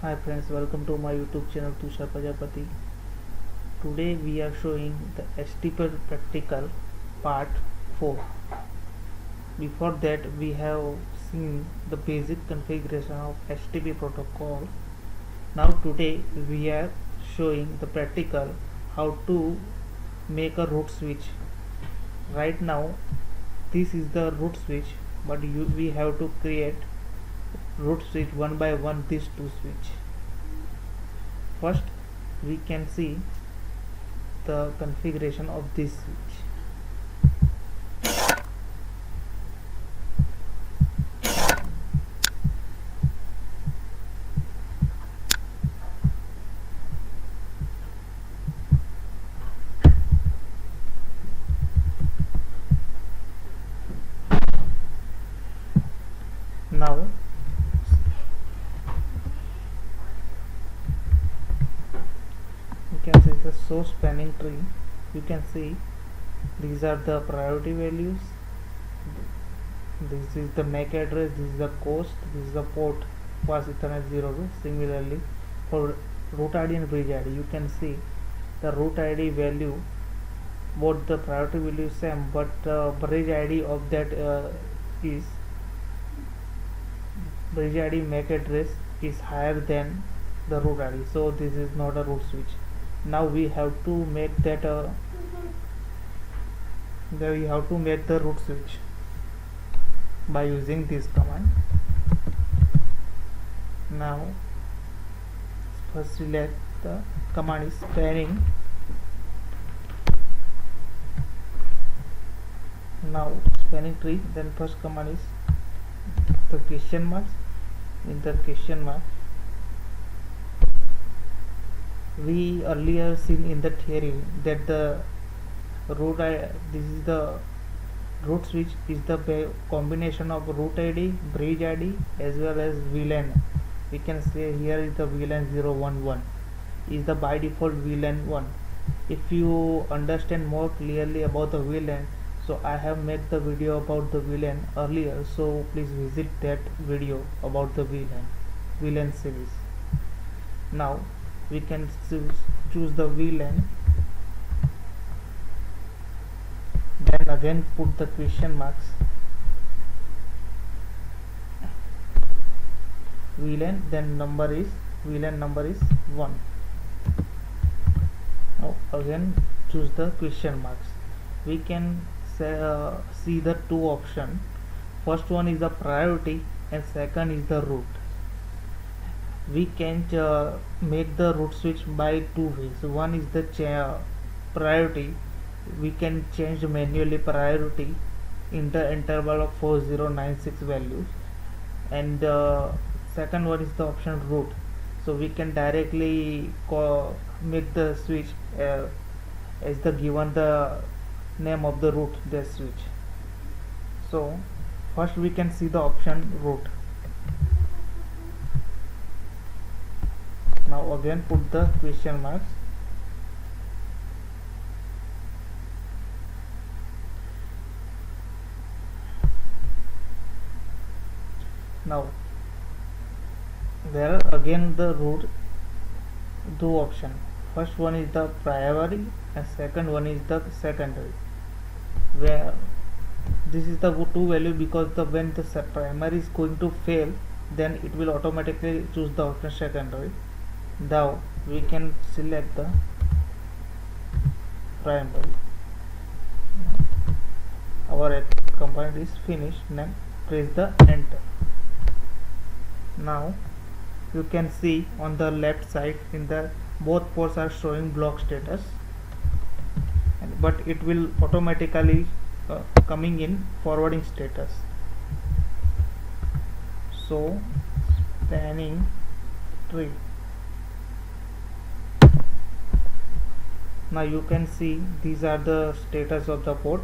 Hi friends, welcome to my YouTube channel Tushar Prajapati. Today we are showing the HTTP practical part 4. Before that we have seen the basic configuration of HTTP protocol. Now today we are showing the practical how to make a root switch. Right now this is the root switch, but we have to create root switch one by one, these two switch. First we can see the configuration of this switch. Now you can see the source spanning tree. You can see these are the priority values, this is the MAC address, this is the coast, this is the port fast Ethernet 02. Similarly for root ID and bridge ID, you can see the root ID value, both the priority value is same, but bridge ID of that is bridge ID MAC address is higher than the root ID, so this is not a root switch. Now we have to make that we have to make the root switch by using this command. Now first select the command is spanning. Now spanning tree, then first command is the question marks. In the question mark, we earlier seen in the theory that the root ID, this is the root switch is the combination of root ID, bridge ID as well as VLAN. We can say here is the VLAN 011 is the by default VLAN 1. If you understand more clearly about the VLAN, so I have made the video about the VLAN earlier, so please visit that video about the VLAN series. Now we can choose the VLAN, then again put the question marks, VLAN, then VLAN number is 1. Now again choose the question marks. We can see the two options. First one is the priority and second is the root. We can make the root switch by two ways. One is the priority. We can change manually priority in the interval of 4096 values, and second one is the option root. So we can directly make the switch as the given the name of the root the switch. So first we can see the option root. Now again put the question marks. Now there are again the root two option. First one is the primary and second one is the secondary, where this is the two value, because when the primary is going to fail, then it will automatically choose the option secondary. Now we can select the primary. Our command is finished. Then press the enter. Now you can see on the left side in the both ports are showing block status, but it will automatically coming in forwarding status. So spanning tree. Now you can see these are the status of the port.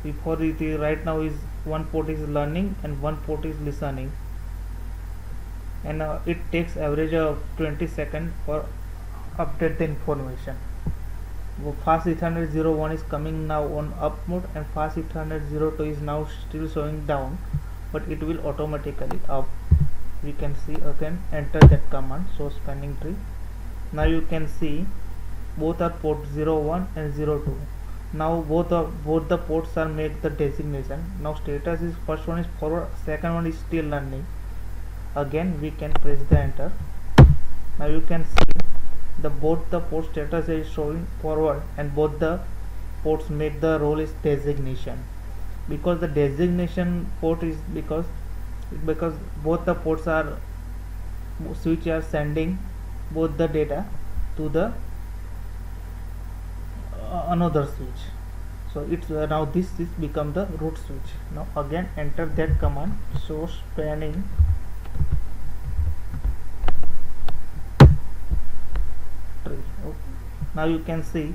Before it is right now is one port is learning and one port is listening, and it takes average of 20 seconds for update the information. Fast Ethernet 01 is coming now on up mode, and Fast Ethernet 02 is now still showing down, but it will automatically up. we can see again enter that command, show spanning tree. Now you can see both are port 01 and 02. Now both the ports are make the designation. Now status is first one is forward, second one is still learning. Again we can press the enter. Now you can see both the port status is showing forward and both the ports make the role is designation. Because the designation port is because both the ports are switch are sending both the data to the another switch. So it's now this is become the root switch. Now again enter that command, show spanning tree. Okay. Now you can see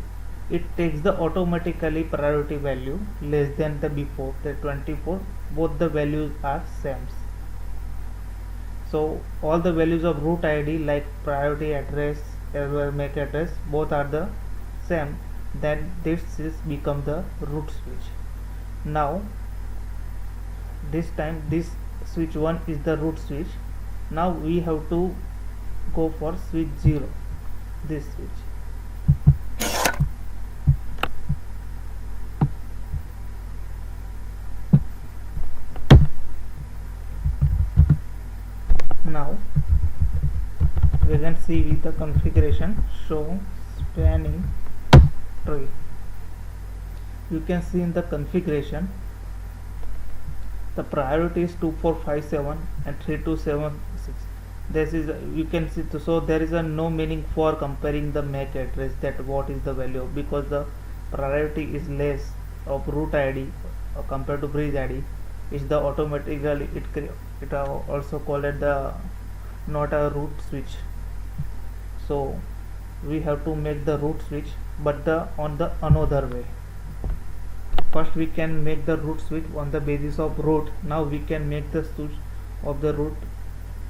it takes the automatically priority value less than the before, the 24. Both the values are same. So all the values of root ID like priority address as well MAC address both are the same. Then this is become the root switch. Now this time this switch 1 is the root switch. Now we have to go for switch 0, this switch. Now we can see with the configuration, show spanning tree. You can see in the configuration the priority is 2457 and 3276. This is you can see, so there is a no meaning for comparing the MAC address that what is the value, because the priority is less of root ID compared to bridge ID. Is the automatically it also called it the not a root switch. So we have to make the root switch, but the on the another way. First we can make the root switch on the basis of root. Now we can make the switch of the root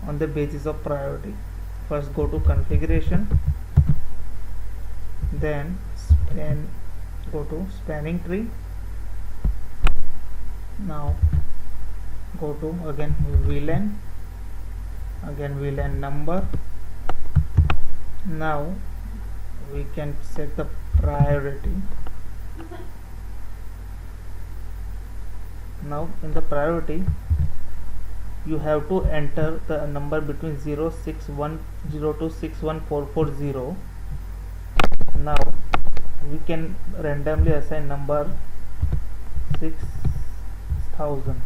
on the basis of priority. First go to configuration, then go to spanning tree. Now go to again VLAN, number. Now we can set the priority. Now in the priority you have to enter the number between 06102 to 61440. Now we can randomly assign number 6000,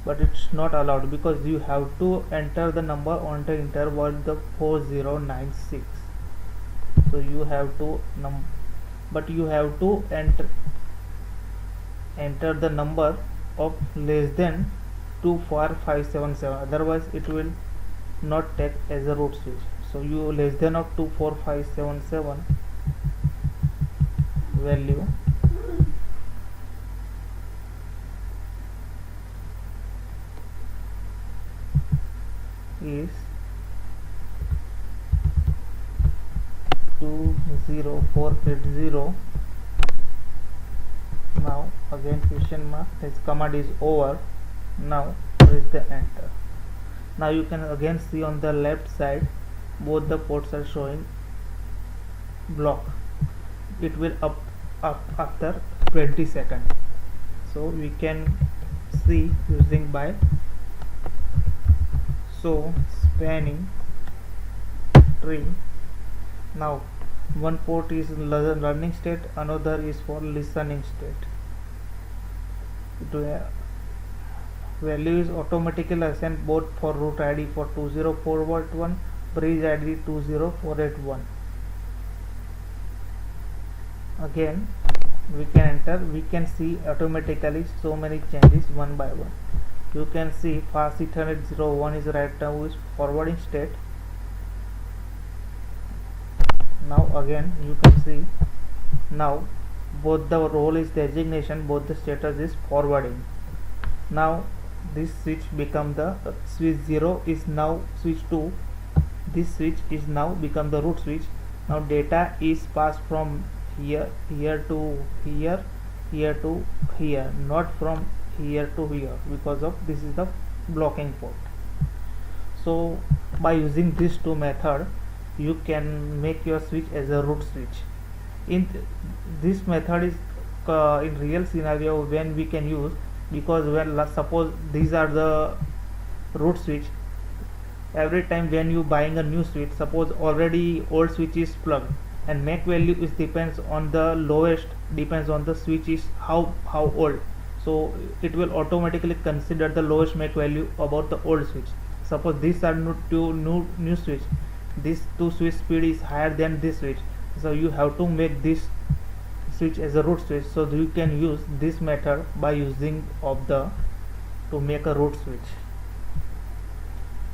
but it's not allowed because you have to enter the number on the interval the 4096. So you have to but you have to enter the number of less than 24577, otherwise it will not take as a root switch. So you less than of 24577 value is 20480. Now again question mark, this command is over. Now press the enter. Now you can again see on the left side both the ports are showing block. It will up after 20 seconds. So we can see using by so spanning tree. Now one port is learning state, another is for listening state. Value is automatically assigned both for root ID for 20481, bridge ID 20481. Again we can enter, we can see automatically so many changes one by one. You can see fast 801 is right now is forwarding state. Now again you can see now both the role is designation, both the status is forwarding. Now this switch become the switch 0 is now switch 2. This switch is now become the root switch. Now data is passed from here to here to here, not from here to here, because of this is the blocking port. So by using these two method, you can make your switch as a root switch. This method is in real scenario when we can use, because when suppose these are the root switch, every time when you buying a new switch, suppose already old switch is plugged, and make value is depends on the lowest, depends on the switch is how old, so it will automatically consider the lowest make value about the old switch. Suppose these are new switch, this two switch speed is higher than this switch, so you have to make this switch as a root switch. So you can use this method by using of the to make a root switch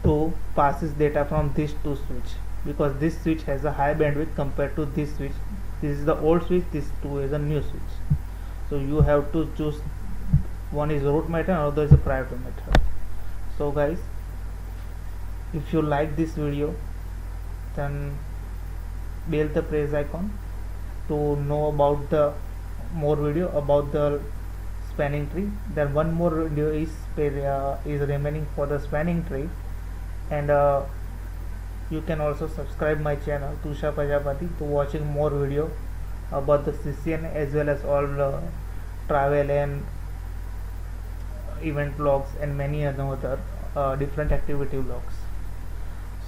to passes data from this two switch, because this switch has a high bandwidth compared to this switch. This is the old switch, this two is a new switch. So you have to choose, one is root method, another is a priority method. So guys, if you like this video, then bell the praise icon to know about the more video about the spanning tree. Then one more video is remaining for the spanning tree, and you can also subscribe my channel Tushar Prajapati to watching more video about the CCN as well as all travel and event vlogs and many other different activity vlogs.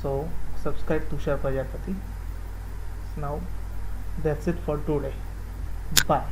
So subscribe Tushar Prajapati. Now that's it for today. Bye.